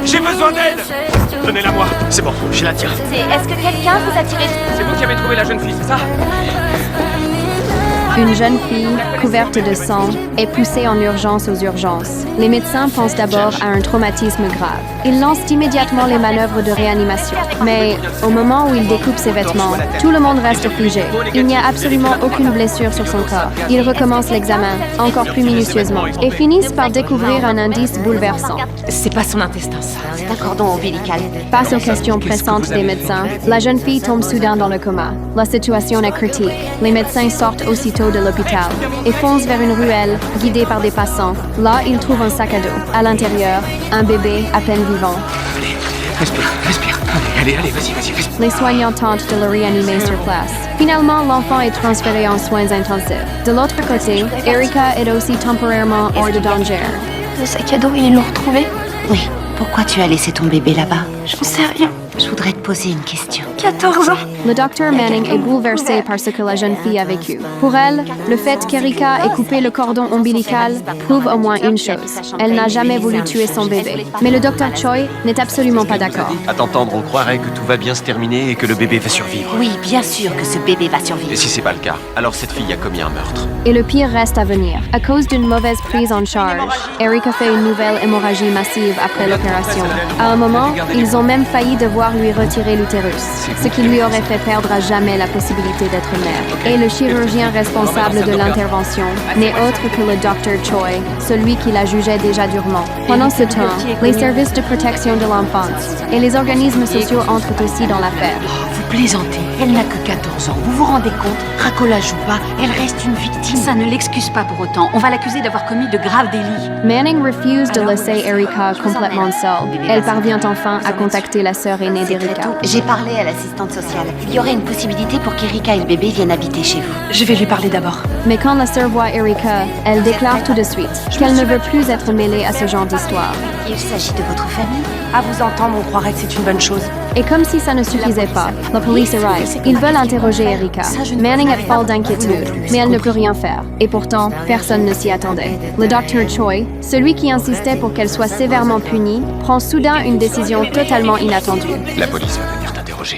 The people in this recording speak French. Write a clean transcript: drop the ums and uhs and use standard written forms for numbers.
J'ai besoin d'aide. Donnez-la moi. C'est bon, je la tiens. Est-ce que quelqu'un vous a tiré dessus? C'est vous qui avez trouvé la jeune fille, c'est ça? Une jeune fille, couverte de sang, est poussée en urgence aux urgences. Les médecins pensent d'abord à un traumatisme grave. Ils lancent immédiatement les manœuvres de réanimation. Mais au moment où ils découpent ses vêtements, tout le monde reste figé. Il n'y a absolument aucune blessure sur son corps. Ils recommencent l'examen, encore plus minutieusement, et finissent par découvrir un indice bouleversant. C'est pas son intestin, ça. C'est un cordon ombilical. Face aux questions pressantes des médecins, la jeune fille tombe soudain dans le coma. La situation est critique. Les médecins sortent aussitôt de l'hôpital et foncent vers une ruelle, guidés par des passants. Là, ils trouvent un sac à dos. À l'intérieur, un bébé à peine vivant. Allez, respire. Allez, vas-y, respire. Les soignants tentent de le réanimer sur place. Finalement, l'enfant est transféré en soins intensifs. De l'autre côté, Erika est aussi temporairement hors de danger. Le sac à dos, ils l'ont retrouvé? Oui. Pourquoi tu as laissé ton bébé là-bas? J'en sais rien. Je voudrais te poser une question. 14 ans. Le docteur Manning est bouleversé par ce que la jeune fille a vécu. Pour elle, le fait qu'Erika ait coupé le cordon ombilical prouve au moins une chose. Elle n'a jamais voulu tuer son bébé. Mais le docteur Choi n'est absolument pas d'accord. À t'entendre, on croirait que tout va bien se terminer et que le bébé va survivre. Oui, bien sûr que ce bébé va survivre. Et si c'est pas le cas, alors cette fille a commis un meurtre. Et le pire reste à venir. À cause d'une mauvaise prise en charge, Erika fait une nouvelle hémorragie massive après l'opération. À un moment, ils ont même failli devoir lui retirer l'utérus, ce qui lui aurait fait perdre à jamais la possibilité d'être mère. Et le chirurgien responsable de l'intervention n'est autre que le Dr. Choi, celui qui la jugeait déjà durement. Pendant ce temps, les services de protection de l'enfance et les organismes sociaux entrent aussi dans l'affaire. Vous plaisantez. Elle n'a que 14 ans. Vous vous rendez compte? Racolage ou pas, elle reste une victime. Ça ne l'excuse pas pour autant. On va l'accuser d'avoir commis de graves délits. Manning refuse de laisser Erika complètement seule. Elle parvient enfin à contacter la sœur aînée d'Erika. J'ai parlé à l'assistante sociale. Il y aurait une possibilité pour qu'Erika et le bébé viennent habiter chez vous. Je vais lui parler d'abord. Mais quand la sœur voit Erika, elle déclare tout de suite qu'elle ne veut plus être mêlée à ce genre d'histoire. Il s'agit de votre famille? À vous entendre, on croirait que c'est une bonne chose. Et comme si ça ne suffisait pas, la police arrive. Ils veulent interroger Erika. Manning est folle d'inquiétude, mais elle ne peut rien faire. Et pourtant, personne ne s'y attendait. Le Dr. Choi, celui qui insistait pour qu'elle soit sévèrement punie, prend soudain une décision totalement inattendue. La police va venir.